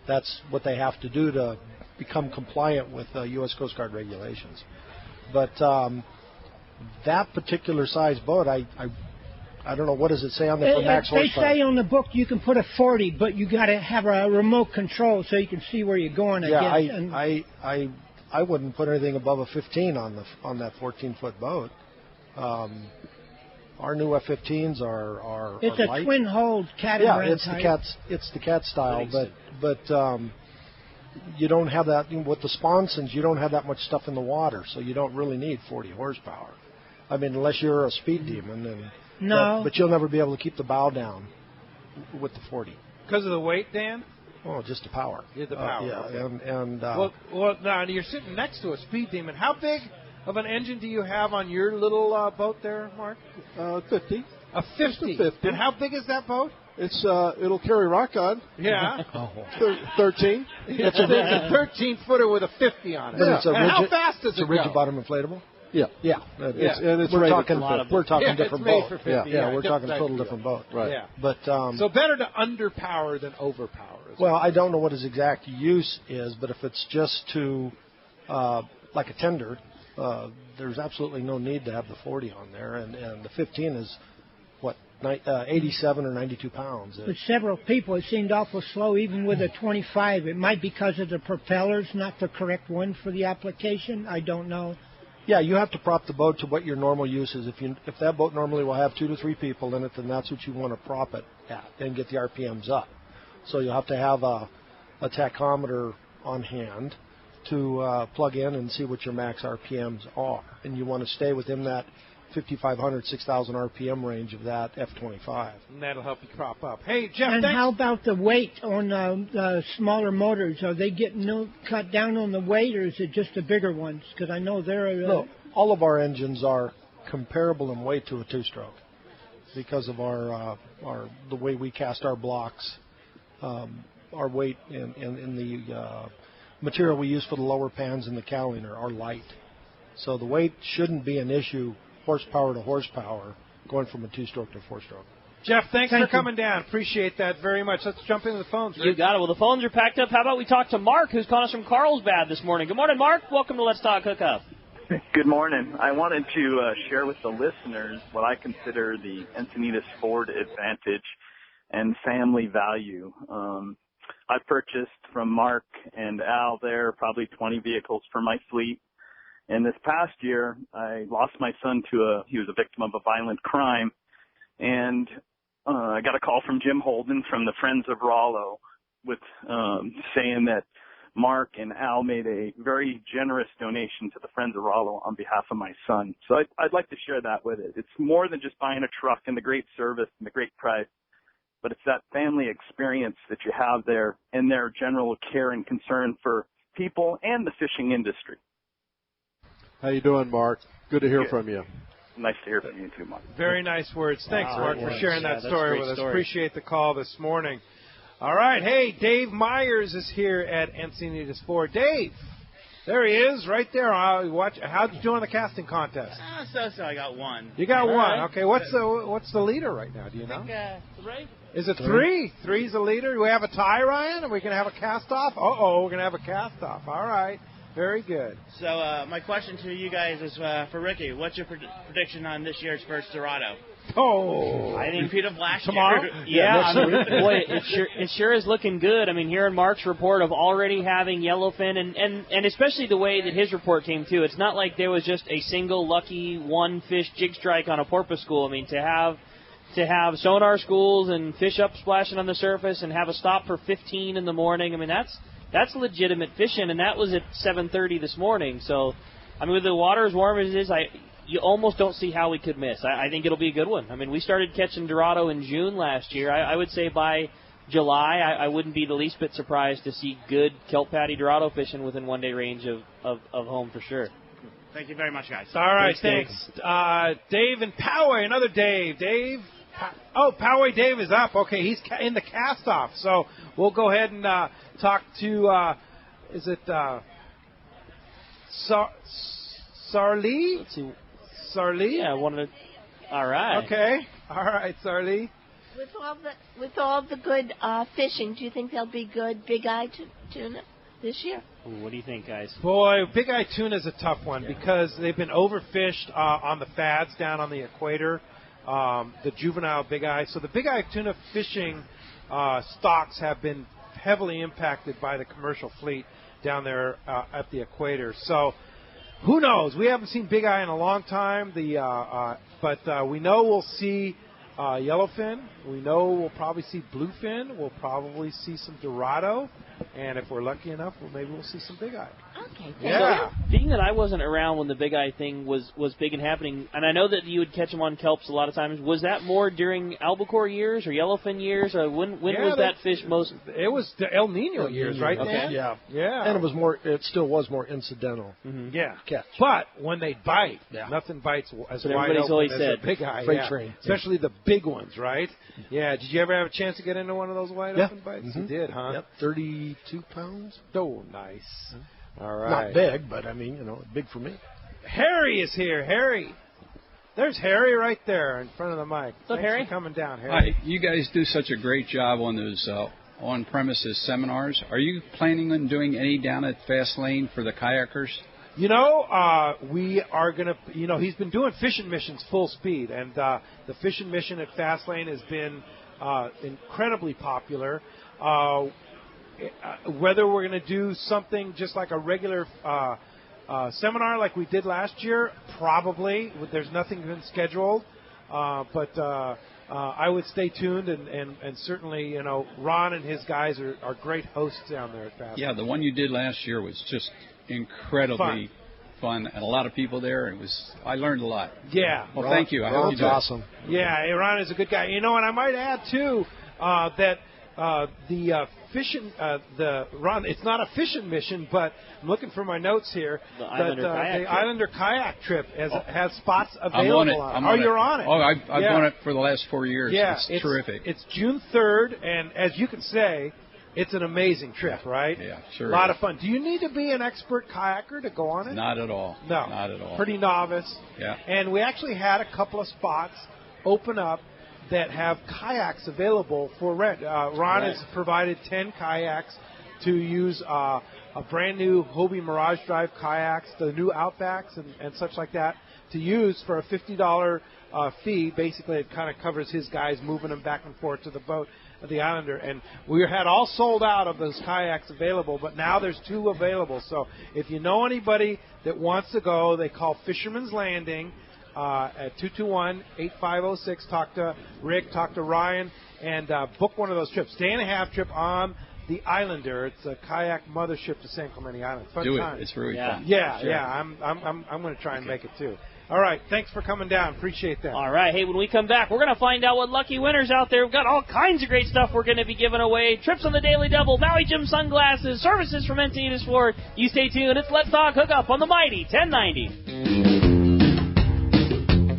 that's what they have to do to become compliant with U.S. Coast Guard regulations. But that particular size boat, I don't know, what does it say on there for max horsepower? They say on the book you can put a 40, but you got to have a remote control so you can see where you're going. I wouldn't put anything above a 15 on that 14-foot boat. Our new F-15s are it's light. A twin-hulled catamaran. It's the cat style, but you don't have that with the sponsons. You don't have that much stuff in the water, so you don't really need 40 horsepower. I mean, unless you're a speed demon, but you'll never be able to keep the bow down with the 40 because of the weight, Dan. Oh, just the power. Yeah, the power. Okay. Well, now you're sitting next to a speed demon. How big of an engine do you have on your little boat there, Mark? 50. A 50. And how big is that boat? It's it'll carry rock on. Yeah. 13. It's a 13-footer with a 50 on it. But and how fast does it go? It's a rigid bottom inflatable. Yeah. We're talking different boat. We're talking a total different boat. Right. Yeah. But so better to underpower than overpower. Well, I don't know what his exact use is, but if it's just to like a tender, there's absolutely no need to have the 40 on there, and the 15 is 87 or 92 pounds. With several people, it seemed awful slow, even with a 25. It might be because of the propellers, not the correct one for the application. I don't know. Yeah, you have to prop the boat to what your normal use is. If that boat normally will have 2 to 3 people in it, then that's what you want to prop it at and get the RPMs up. So you'll have to have a tachometer on hand to plug in and see what your max RPMs are. And you want to stay within that 5,500, 6,000 RPM range of that F-25. And that'll help you prop up. Hey, Jeff, and how about the weight on the smaller motors? Are they getting cut down on the weight, or is it just the bigger ones? Because I know they're... No, all of our engines are comparable in weight to a two-stroke because of the way we cast our blocks. Our weight and the material we use for the lower pans and the cowling are light. So the weight shouldn't be an issue, horsepower to horsepower, going from a two-stroke to a four-stroke. Jeff, thanks for coming down. Appreciate that very much. Let's jump into the phones. You got it. Well, the phones are packed up. How about we talk to Mark, who's calling us from Carlsbad this morning. Good morning, Mark. Welcome to Let's Talk Hookup. Good morning. I wanted to share with the listeners what I consider the Encinitas Ford advantage and family value. I purchased from Mark and Al there probably 20 vehicles for my fleet. And this past year, I lost my son he was a victim of a violent crime. And I got a call from Jim Holden from the Friends of Rollo with saying that Mark and Al made a very generous donation to the Friends of Rollo on behalf of my son. So I'd like to share that with it. It's more than just buying a truck and the great service and the great price, but it's that family experience that you have there and their general care and concern for people and the fishing industry. How you doing, Mark? Good to hear from you. Nice to hear from you too, Mark. Very nice words. Thanks, Mark, for sharing that story with us. Appreciate the call this morning. All right. Hey, Dave Myers is here at Encinitas Ford. Dave, there he is, right there. How'd you do on the casting contest? So I got one. You got one. Right. Okay. What's the leader right now? Do you know? I think 3. Is it 3? 3's the leader. Do we have a tie, Ryan? Are we going to have a cast-off? We're going to have a cast-off. All right. Very good. So my question to you guys is for Ricky. What's your prediction on this year's first Dorado? Oh, I think repeat of last tomorrow. year. Yeah, boy, it sure is looking good. I mean, here in Mark's report of already having yellowfin, and especially the way that his report came too. It's not like there was just a single lucky one fish jig strike on a porpoise school. I mean, to have sonar schools and fish up splashing on the surface and have a stop for 15 in the morning. I mean, that's legitimate fishing, and that was at 7:30 this morning. So, I mean, with the water as warm as it is, you almost don't see how we could miss. I think it'll be a good one. I mean, we started catching Dorado in June last year. I would say by July, I wouldn't be the least bit surprised to see good kelp patty Dorado fishing within one-day range of home for sure. Thank you very much, guys. All right, thanks. Dave and Poway, another Dave. Dave? Poway Dave is up. Okay, he's in the cast-off. So we'll go ahead and talk to, is it Sarlee? Let's see. Sarlee? Yeah, all right. Okay. All right, Sarlee. With all the good fishing, do you think there'll be good big eye tuna this year? Ooh, what do you think, guys? Boy, big eye tuna is a tough one because they've been overfished on the fads down on the equator, the juvenile big eye. So the big eye tuna fishing stocks have been heavily impacted by the commercial fleet down there at the equator. So who knows? We haven't seen big eye in a long time. But we know we'll see yellowfin. We know we'll probably see bluefin. We'll probably see some Dorado. And if we're lucky enough, maybe we'll see some big eye. Okay. Yeah. Being that I wasn't around when the big eye thing was big and happening, and I know that you would catch them on kelps a lot of times. Was that more during albacore years or yellowfin years? Or when was that fish most? It was the El Nino years, right? Okay. Dan? Yeah. And it was more. It still was more incidental. Mm-hmm. Yeah. Catch. But when they bite, nothing bites as but wide everybody's open always as said a big eye. Freight train. Especially the big ones, right? Yeah. Did you ever have a chance to get into one of those wide open bites? Mm-hmm. You did, huh? Yep. 32 pounds. Oh, nice. Mm-hmm. All right. Not big, but I mean, big for me. Harry is here. Harry. There's Harry right there in front of the mic. What's up, Harry? For coming down, Harry. Hi. You guys do such a great job on those on-premises seminars. Are you planning on doing any down at Fast Lane for the kayakers? We are going to, he's been doing fishing missions full speed, and the fishing mission at Fast Lane has been incredibly popular. Whether we're going to do something just like a regular seminar like we did last year, probably. There's nothing been scheduled, but I would stay tuned, and certainly, Ron and his guys are great hosts down there at Fast. Yeah, the one you did last year was just incredibly fun, and a lot of people there. I learned a lot. Yeah. Well, thank you. I hope you do. Awesome. Yeah, Ron is a good guy. And I might add too that the fishing, Ron, it's not a fishing mission, but I'm looking for my notes here. The Islander kayak trip has spots available on it. You're on it. Oh, I've done it for the last 4 years. Yeah, it's terrific. It's June 3rd, and as you can say, it's an amazing trip, right? Yeah, sure. A lot of fun. Do you need to be an expert kayaker to go on it? Not at all. No. Not at all. Pretty novice. Yeah. And we actually had a couple of spots open up that have kayaks available for rent. Ron has provided 10 kayaks to use a brand new Hobie Mirage Drive kayaks, the new Outbacks and such like that, to use for a $50 fee. Basically, it kind of covers his guys moving them back and forth to the boat of the Islander. And we had all sold out of those kayaks available, but now there's 2 available. So if you know anybody that wants to go, they call Fisherman's Landing at 221-8506. Talk to Rick, talk to Ryan, and book one of those trips. Day-and-a-half trip on the Islander. It's a kayak mothership to San Clemente Island. Fun time. It's really fun. Yeah, sure. yeah. I'm going to try and make it too. All right. Thanks for coming down. Appreciate that. All right. Hey, when we come back, we're going to find out what lucky winners out there. We've got all kinds of great stuff we're going to be giving away. Trips on the Daily Double, Maui Jim sunglasses, services from Encinitas Ford. You stay tuned. It's Let's Talk Hookup on the Mighty 1090.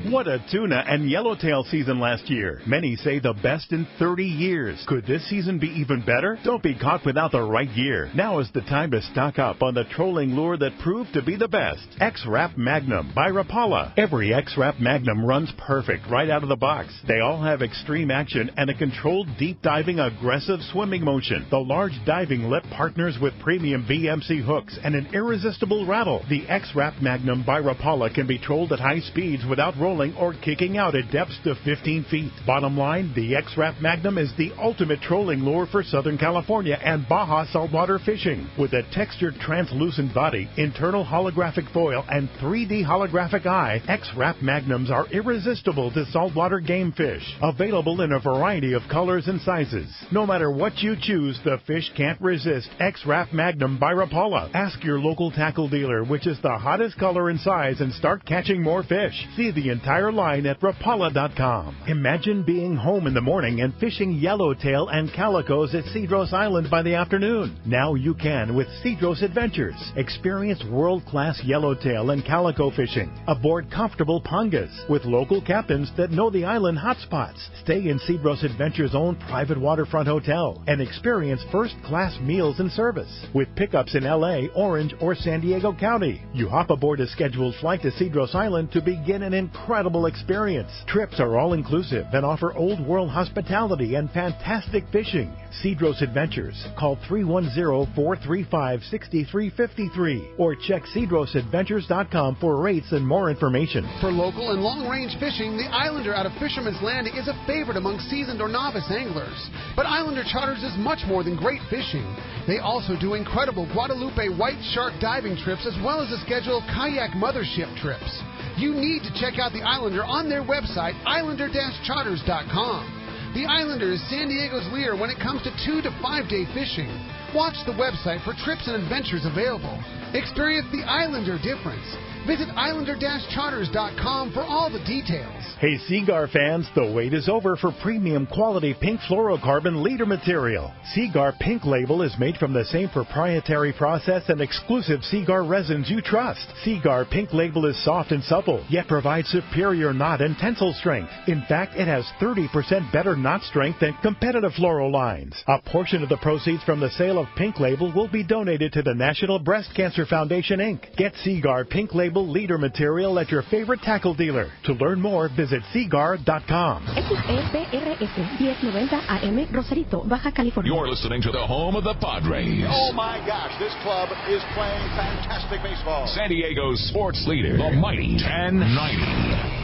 What a tuna and yellowtail season last year. Many say the best in 30 years. Could this season be even better? Don't be caught without the right gear. Now is the time to stock up on the trolling lure that proved to be the best. X-Rap Magnum by Rapala. Every X-Rap Magnum runs perfect right out of the box. They all have extreme action and a controlled deep diving aggressive swimming motion. The large diving lip partners with premium BMC hooks and an irresistible rattle. The X-Rap Magnum by Rapala can be trolled at high speeds without rolling trolling or kicking out at depths to 15 feet. Bottom line, the X-Rap Magnum is the ultimate trolling lure for Southern California and Baja saltwater fishing. With a textured translucent body, internal holographic foil, and 3D holographic eye, X-Rap Magnums are irresistible to saltwater game fish. Available in a variety of colors and sizes. No matter what you choose, the fish can't resist X-Rap Magnum by Rapala. Ask your local tackle dealer which is the hottest color and size and start catching more fish. See the entire line at Rapala.com. Imagine being home in the morning and fishing yellowtail and calicos at Cedros Island by the afternoon. Now you can with Cedros Adventures. Experience world-class yellowtail and calico fishing aboard comfortable pangas with local captains that know the island hotspots. Stay in Cedros Adventures' own private waterfront hotel and experience first-class meals and service with pickups in LA, Orange, or San Diego County. You hop aboard a scheduled flight to Cedros Island to begin an incredible experience. Trips are all-inclusive and offer old-world hospitality and fantastic fishing. Cedros Adventures. Call 310-435-6353 or check cedrosadventures.com for rates and more information. For local and long-range fishing, the Islander out of Fisherman's Landing is a favorite among seasoned or novice anglers. But Islander Charters is much more than great fishing. They also do incredible Guadalupe white shark diving trips as well as a schedule of kayak mothership trips. You need to check out the Islander on their website, islander-charters.com. The Islander is San Diego's leader when it comes to 2 to 5 day fishing. Watch the website for trips and adventures available. Experience the Islander difference. Visit islander-charters.com for all the details. Hey Seagar fans, the wait is over for premium quality pink fluorocarbon leader material. Seagar Pink Label is made from the same proprietary process and exclusive Seagar resins you trust. Seagar Pink Label is soft and supple, yet provides superior knot and tensile strength. In fact, it has 30% better knot strength than competitive fluoro lines. A portion of the proceeds from the sale of Pink Label will be donated to the National Breast Cancer Foundation, Inc. Get Seagar Pink Label leader material at your favorite tackle dealer. To learn more, visit Seagar.com. XEPRS 1090 AM, Rosarito, Baja California. You're listening to the home of the Padres. Oh my gosh, this club is playing fantastic baseball. San Diego's sports leader, the mighty 1090.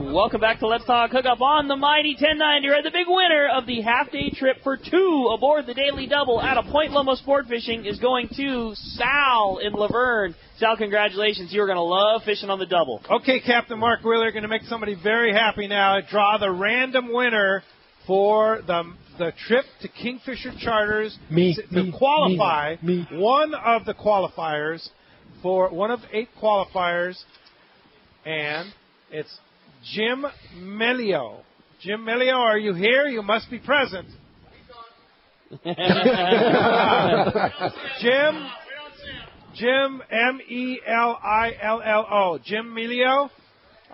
Welcome back to Let's Talk Hookup on the Mighty 1090. Right, the big winner of the half-day trip for 2 aboard the Daily Double out of Point Loma Sport Fishing is going to Sal in Laverne. Sal, congratulations. You're going to love fishing on the double. Okay, Captain Mark Wheeler, going to make somebody very happy now. Draw the random winner for the trip to Kingfisher Charters to qualify. One of the qualifiers for one of 8 qualifiers, and it's Jim Melio. Jim Melio, are you here? You must be present. Jim Melillo. Jim Melio,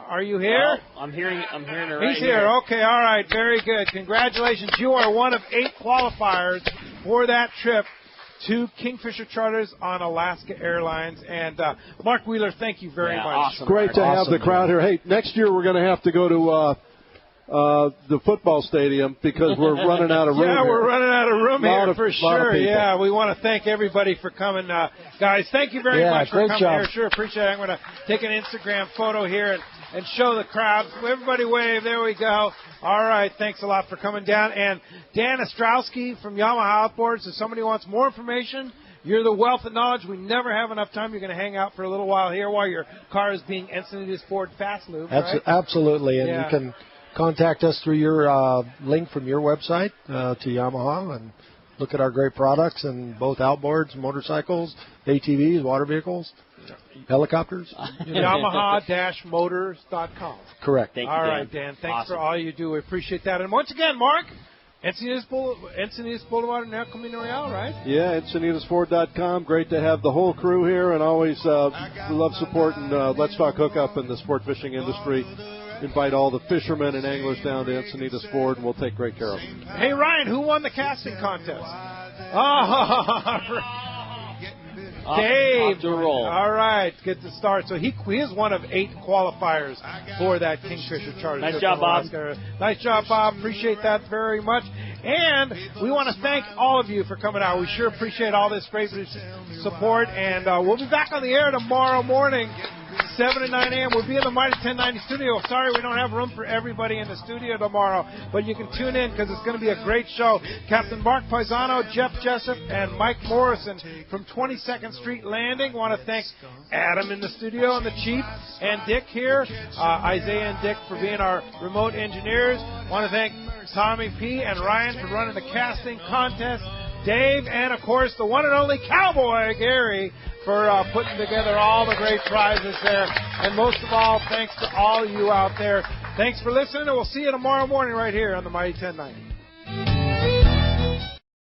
are you here? Well, I'm hearing it right. He's here. Okay, all right, very good. Congratulations. You are one of 8 qualifiers for that trip to Kingfisher Charters on Alaska Airlines. And Mark Wheeler, thank you very much. Awesome. Great to have the crowd here. Hey, next year we're going to have to go to the football stadium because we're running out of room. Yeah, we're running out of room here for lot of sure. Yeah, we want to thank everybody for coming. Guys, thank you very much for coming here. Sure, appreciate it. I'm going to take an Instagram photo here and show the crowd. Everybody wave. There we go. All right, thanks a lot for coming down. And Dan Ostrosky from Yamaha Outboards, if somebody wants more information, you're the wealth of knowledge. We never have enough time. You're going to hang out for a little while here while your car is being Encinitas Ford Fast Lube, right? Absolutely, and you can contact us through your link from your website to Yamaha and look at our great products in both outboards, motorcycles, ATVs, water vehicles, helicopters. Yamaha-motors.com. Correct. Thank you, Dan. All right, Dan. Thanks for all you do. We appreciate that. And once again, Mark, Encinitas Boulevard and El Camino Real, right? Yeah, EncinitasFord.com. Great to have the whole crew here, and always love supporting Let's Talk Hookup in the sport fishing industry. Invite all the fishermen and anglers down to Encinitas Ford, and we'll take great care of them. Hey, Ryan, who won the casting contest? Dave. All right, get the start. So he is one of 8 qualifiers for that Kingfisher Charter. Nice job, Bob. Nice job, Bob. Appreciate that very much. And we want to thank all of you for coming out. We sure appreciate all this great support. And we'll be back on the air tomorrow morning. 7 and 9 a.m. We'll be in the Mighty 1090 studio. Sorry we don't have room for everybody in the studio tomorrow, but you can tune in because it's going to be a great show. Captain Mark Paisano, Jeff Jessup, and Mike Morrison from 22nd Street Landing. Want to thank Adam in the studio and the Chief and Dick here, Isaiah and Dick for being our remote engineers. Want to thank Tommy P. and Ryan for running the casting contest. Dave, and of course the one and only Cowboy Gary for putting together all the great prizes there. And most of all, thanks to all of you out there. Thanks for listening, and we'll see you tomorrow morning right here on the Mighty 1090.